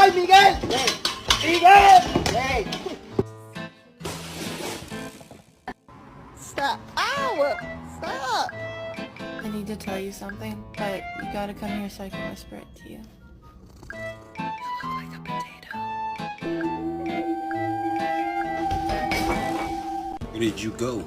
Hoy, Miguel! Miguel! Stop! Ow! Stop! I need to tell you something, but you gotta come here so I can whisper it to you. You look like a potato. Where did you go?